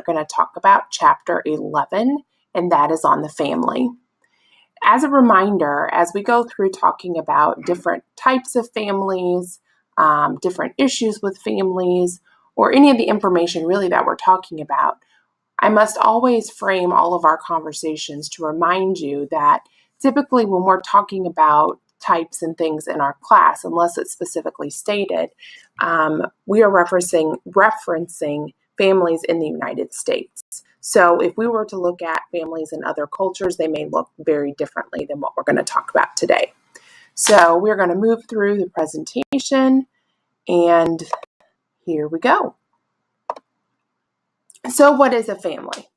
going to talk about Chapter 11, and that is on the family. As a reminder, as we go through talking about different types of families, different issues with families, or any of the information really that we're talking about, I must always frame all of our conversations to remind you that typically when we're talking about types and things in our class, unless it's specifically stated, we are referencing families in the United States. So if we were to look at families in other cultures, they may look very differently than what we're going to talk about today. So we're going to move through the presentation, and here we go. So what is a family?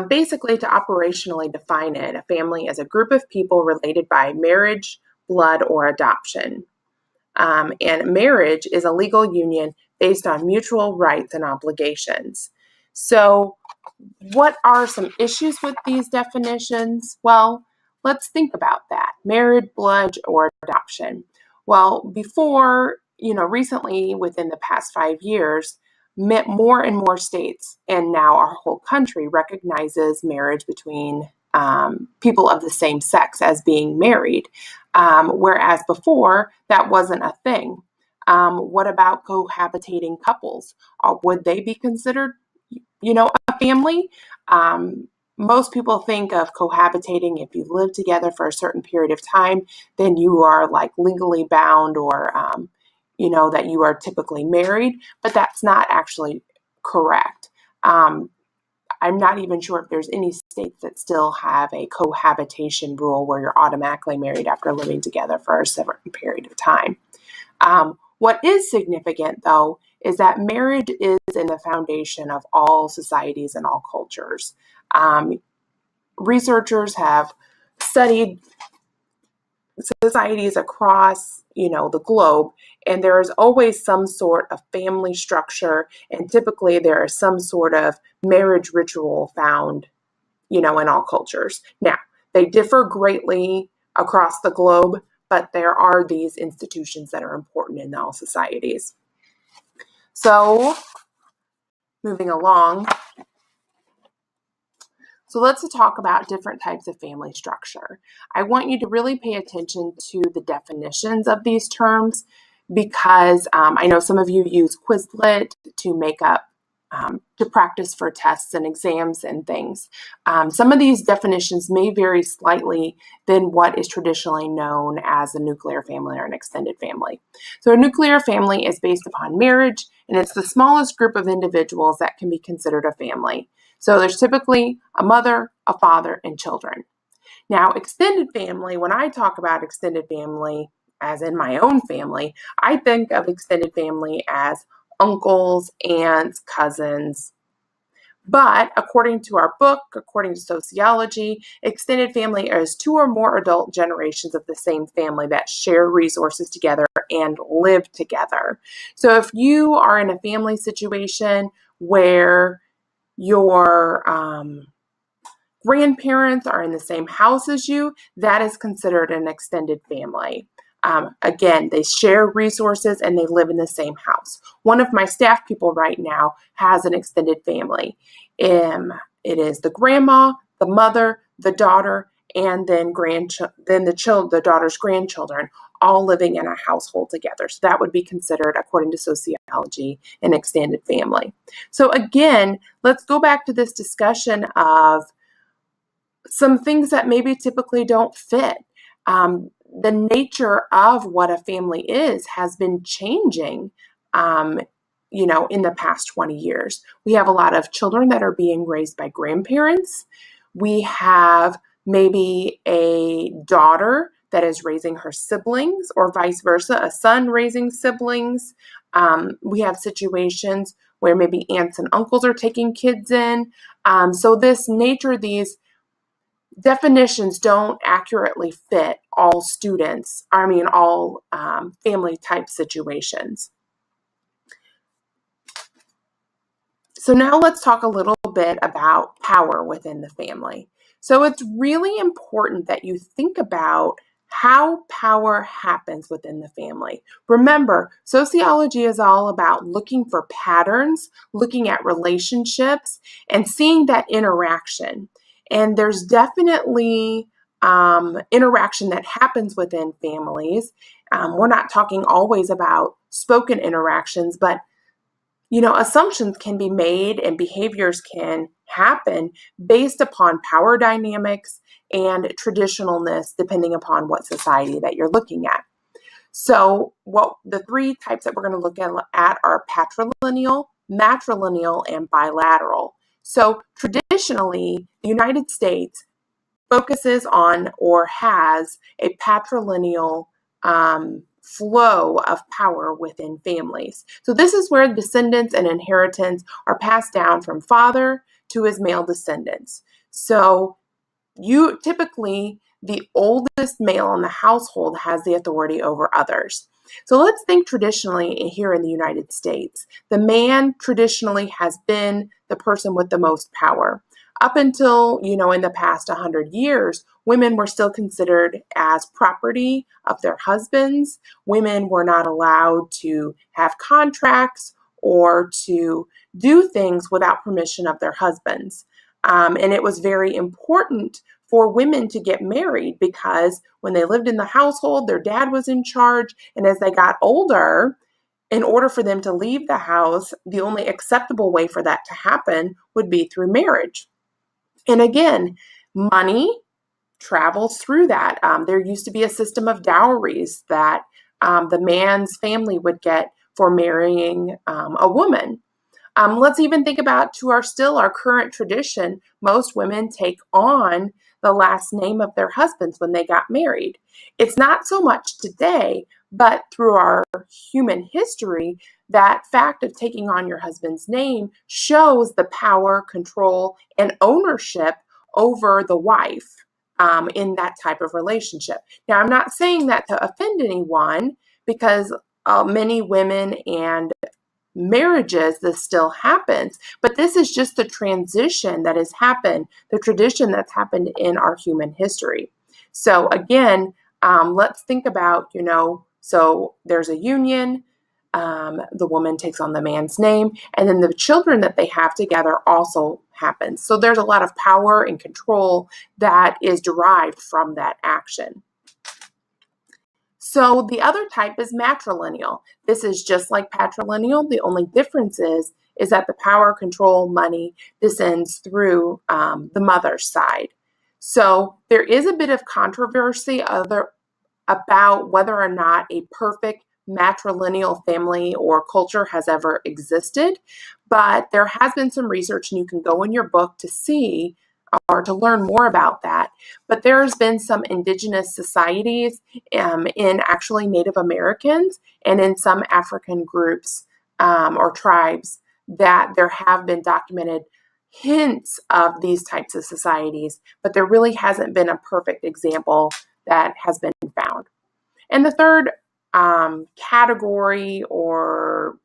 Basically, to operationally define it, a family is a group of people related by marriage, blood, or adoption. And marriage is a legal union based on mutual rights and obligations. So what are some issues with these definitions? Well, let's think about that. Marriage, blood, or adoption. Well, before, recently within the past 5 years, more and more states, and now our whole country, recognizes marriage between people of the same sex as being married, whereas before that wasn't a thing. What about cohabitating couples? Would they be considered, a family? Most people think of cohabitating if you live together for a certain period of time, then you are like legally bound, or that you are typically married, but that's not actually correct. I'm not even sure if there's any states that still have a cohabitation rule where you're automatically married after living together for a certain period of time. What is significant, though, is that marriage is in the foundation of all societies and all cultures. Researchers have studied societies across, the globe, and there is always some sort of family structure, and typically there is some sort of marriage ritual found, in all cultures. Now, they differ greatly across the globe, but there are these institutions that are important in all societies. So, moving along. So let's talk about different types of family structure. I want you to really pay attention to the definitions of these terms, because I know some of you use Quizlet to make up, to practice for tests and exams and things. Some of these definitions may vary slightly than what is traditionally known as a nuclear family or an extended family. So a nuclear family is based upon marriage, and it's the smallest group of individuals that can be considered a family. So there's typically a mother, a father, and children. Now, extended family, when I talk about extended family, as in my own family, I think of extended family as uncles, aunts, cousins. But according to our book, according to sociology, extended family is 2 or more adult generations of the same family that share resources together and live together. So if you are in a family situation where your grandparents are in the same house as you, that is considered an extended family. Again, they share resources and they live in the same house. One of my staff people right now has an extended family. It is the grandma, the mother, the daughter, and then the daughter's grandchildren, all living in a household together. So that would be considered, according to sociology, an extended family. So again, let's go back to this discussion of some things that maybe typically don't fit. The nature of what a family has been changing, in the past 20 years. We have a lot of children that are being raised by grandparents. We have maybe a daughter that is raising her siblings, or vice versa, a son raising siblings. We have situations where maybe aunts and uncles are taking kids in. So these definitions don't accurately fit all family type situations. So now let's talk a little bit about power within the family. So it's really important that you think about how power happens within the family. Remember, sociology is all about looking for patterns, looking at relationships, and seeing that interaction. And there's definitely interaction that happens within families. We're not talking always about spoken interactions, but assumptions can be made and behaviors can happen based upon power dynamics and traditionalness, depending upon what society that you're looking at. So, what the three types that we're going to look at are patrilineal, matrilineal, and bilateral. So, traditionally, the United States focuses on or has a patrilineal flow of power within families. So this is where descendants and inheritance are passed down from father to his male descendants. So you typically, the oldest male in the household has the authority over others. So let's think traditionally here in the United States. The man traditionally has been the person with the most power. Up until, in the past 100 years, women were still considered as property of their husbands. Women were not allowed to have contracts or to do things without permission of their husbands. And it was very important for women to get married because when they lived in the household, their dad was in charge. And as they got older, in order for them to leave the house, the only acceptable way for that to happen would be through marriage. And again, money travels through that. There used to be a system of dowries that the man's family would get for marrying a woman. Let's even think about our current tradition. Most women take on the last name of their husbands when they got married. It's not so much today, but through our human history, that fact of taking on your husband's name shows the power, control, and ownership over the wife in that type of relationship. Now, I'm not saying that to offend anyone because many women and marriages, this still happens, but this is just the transition that has happened, the tradition that's happened in our human history. So again, let's think about, so there's a union, the woman takes on the man's name, and then the children that they have together also happens. So there's a lot of power and control that is derived from that action. So the other type is matrilineal. This is just like patrilineal. The only difference is that the power, control, money descends through the mother's side. So there is a bit of controversy about whether or not a perfect matrilineal family or culture has ever existed, but there has been some research, and you can go in your book to see or to learn more about that. But there's been some indigenous societies in actually Native Americans and in some African groups or tribes that there have been documented hints of these types of societies, but there really hasn't been a perfect example that has been found. And the third category or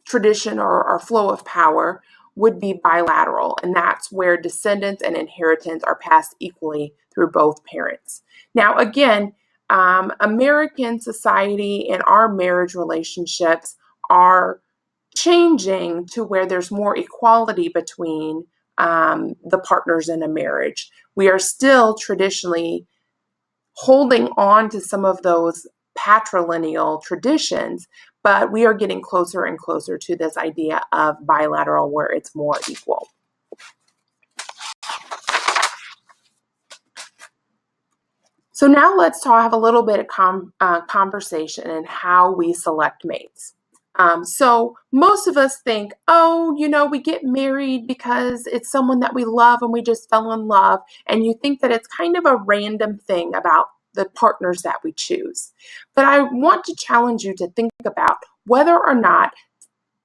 tradition or flow of power would be bilateral, and that's where descendants and inheritance are passed equally through both parents. Now, again, American society and our marriage relationships are changing to where there's more equality between the partners in a marriage. We are still traditionally holding on to some of those patrilineal traditions, but we are getting closer and closer to this idea of bilateral where it's more equal. So now let's have a little bit of conversation in how we select mates. So most of us think, we get married because it's someone that we love and we just fell in love. And you think that it's kind of a random thing about the partners that we choose. But I want to challenge you to think about whether or not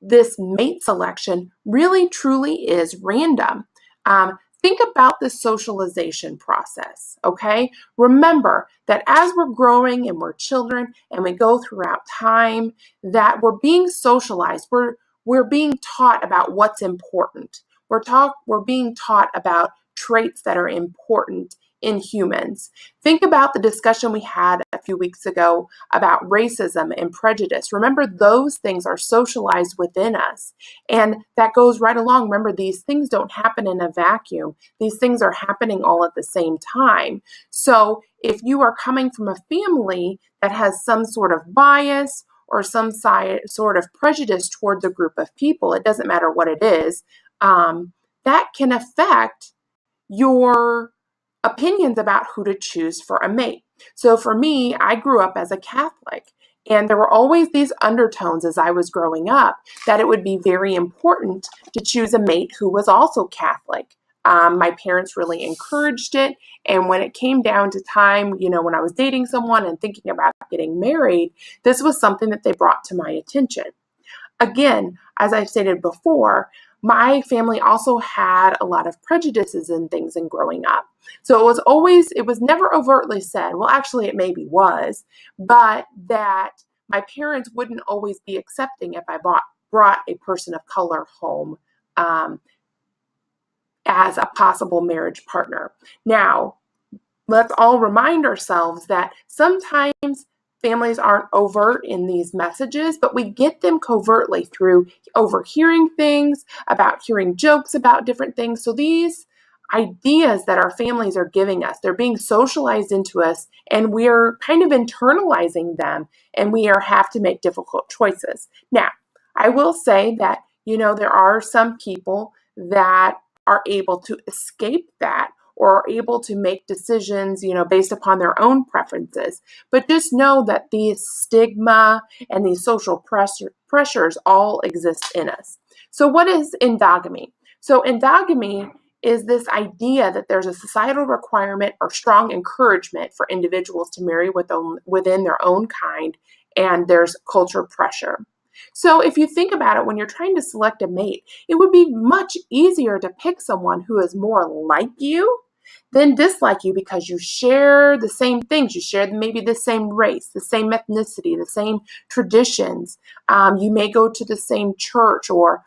this mate selection really truly is random. Think about the socialization process, okay? Remember that as we're growing and we're children and we go throughout time, that we're being socialized. We're being taught about what's important. We're being taught about traits that are important in humans. Think about the discussion we had a few weeks ago about racism and prejudice. Remember, those things are socialized within us. And that goes right along. Remember, these things don't happen in a vacuum. These things are happening all at the same time. So if you are coming from a family that has some sort of bias or some sort of prejudice towards a group of people, it doesn't matter what it is, that can affect your opinions about who to choose for a mate. So for me, I grew up as a Catholic, and there were always these undertones as I was growing up that it would be very important to choose a mate who was also Catholic. My parents really encouraged it, and when it came down to time, when I was dating someone and thinking about getting married, this was something that they brought to my attention. Again, as I've stated before, my family also had a lot of prejudices and things in growing up. So it was never overtly said, well, actually it maybe was, but that my parents wouldn't always be accepting if I brought a person of color home as a possible marriage partner. Now, let's all remind ourselves that sometimes families aren't overt in these messages, but we get them covertly through overhearing things, about hearing jokes about different things. So these ideas that our families are giving us, they're being socialized into us, and we're kind of internalizing them, and have to make difficult choices. Now, I will say that, there are some people that are able to escape that or are able to make decisions, based upon their own preferences. But just know that the stigma and these social pressures all exist in us. So what is endogamy? So endogamy is this idea that there's a societal requirement or strong encouragement for individuals to marry within their own kind, and there's culture pressure. So if you think about it, when you're trying to select a mate, it would be much easier to pick someone who is more like you than dislike you because you share the same things. You share maybe the same race, the same ethnicity, the same traditions. You may go to the same church, or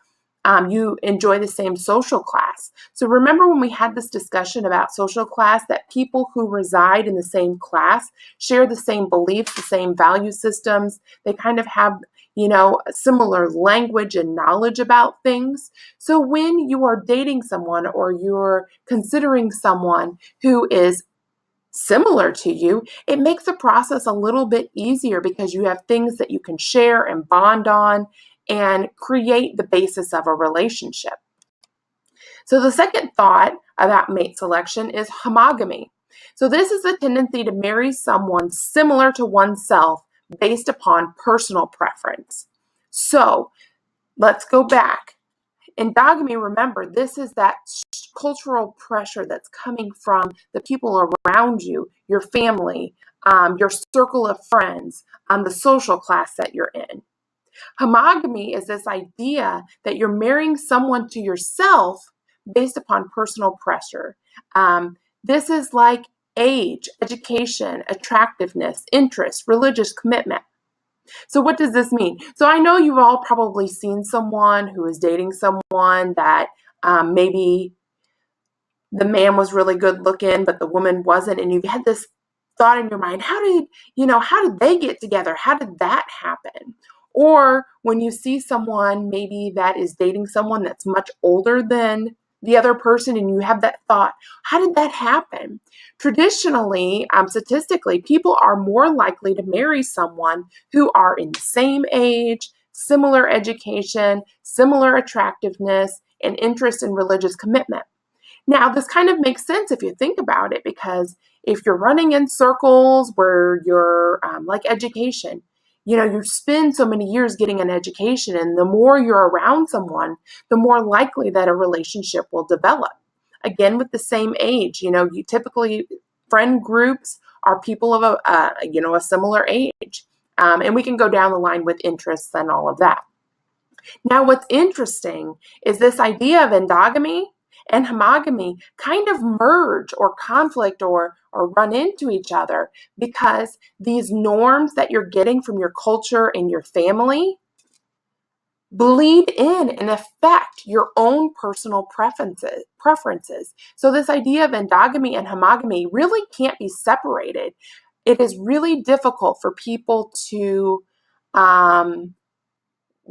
you enjoy the same social class. So remember when we had this discussion about social class, that people who reside in the same class share the same beliefs, the same value systems. They kind of have similar language and knowledge about things. So when you are dating someone or you're considering someone who is similar to you, it makes the process a little bit easier because you have things that you can share and bond on and create the basis of a relationship. So the second thought about mate selection is homogamy. So this is a tendency to marry someone similar to oneself based upon personal preference. So let's go back. Endogamy, remember, this is that cultural pressure that's coming from the people around you, your family, your circle of friends, the social class that you're in. Homogamy is this idea that you're marrying someone to yourself based upon personal pressure. This is like age, education, attractiveness, interest, religious commitment. So what does this mean? So I know you've all probably seen someone who is dating someone that maybe the man was really good looking, but the woman wasn't, and you've had this thought in your mind, how did they get together? How did that happen? Or when you see someone maybe that is dating someone that's much older than the other person, and you have that thought, how did that happen? Traditionally, statistically, people are more likely to marry someone who are in the same age, similar education, similar attractiveness, and interest in religious commitment. Now, this kind of makes sense if you think about it, because if you're running in circles where you're like education, you spend so many years getting an education, and the more you're around someone, the more likely that a relationship will develop. Again, with the same age, you typically, friend groups are people of a similar age. And we can go down the line with interests and all of that. Now, what's interesting is this idea of endogamy and homogamy kind of merge or conflict or run into each other, because these norms that you're getting from your culture and your family, bleed in and affect your own personal preferences. So this idea of endogamy and homogamy really can't be separated. It is really difficult for people to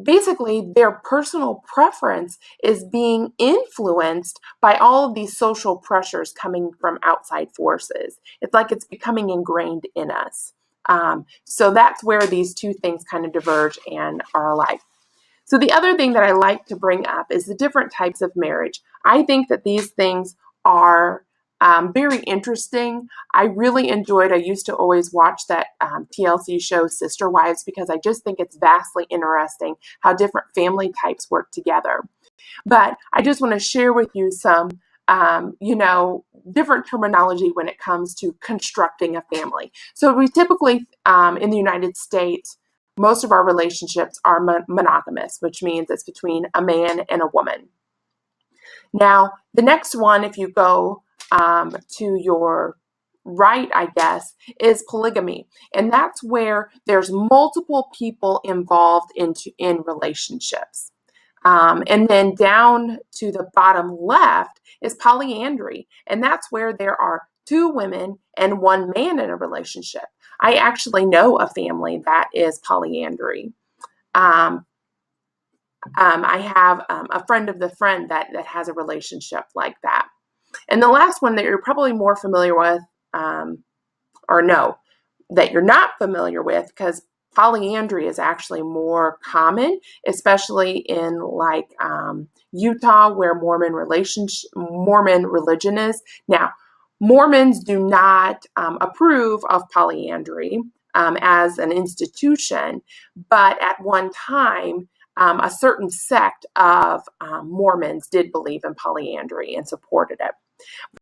basically their personal preference is being influenced by all of these social pressures coming from outside forces. It's like it's becoming ingrained in us. So that's where these two things kind of diverge and are alike. So the other thing that I like to bring up is the different types of marriage. I think that these things are very interesting. I really I used to always watch that TLC show Sister Wives because I just think it's vastly interesting how different family types work together. But I just want to share with you some, different terminology when it comes to constructing a family. So we typically, in the United States, most of our relationships are monogamous, which means it's between a man and a woman. Now, the next one, if you go to your right, I guess, is polygamy. And that's where there's multiple people involved in relationships. And then down to the bottom left is polyandry. And that's where there are two women and one man in a relationship. I actually know a family that is polyandry. I have a friend of the friend that has a relationship like that. And the last one that you're probably more familiar with, or no, that you're not familiar with, because polyandry is actually more common, especially in like Utah, where Mormon religion is. Now, Mormons do not approve of polyandry as an institution, but at one time, a certain sect of Mormons did believe in polyandry and supported it.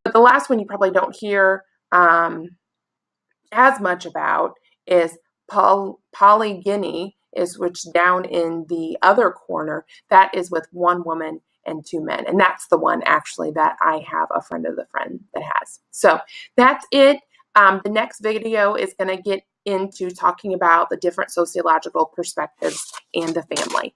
But the last one you probably don't hear as much about is polygyny, which down in the other corner, that is with one woman and two men. And that's the one actually that I have a friend of the friend that has. So that's it. The next video is going to get into talking about the different sociological perspectives and the family.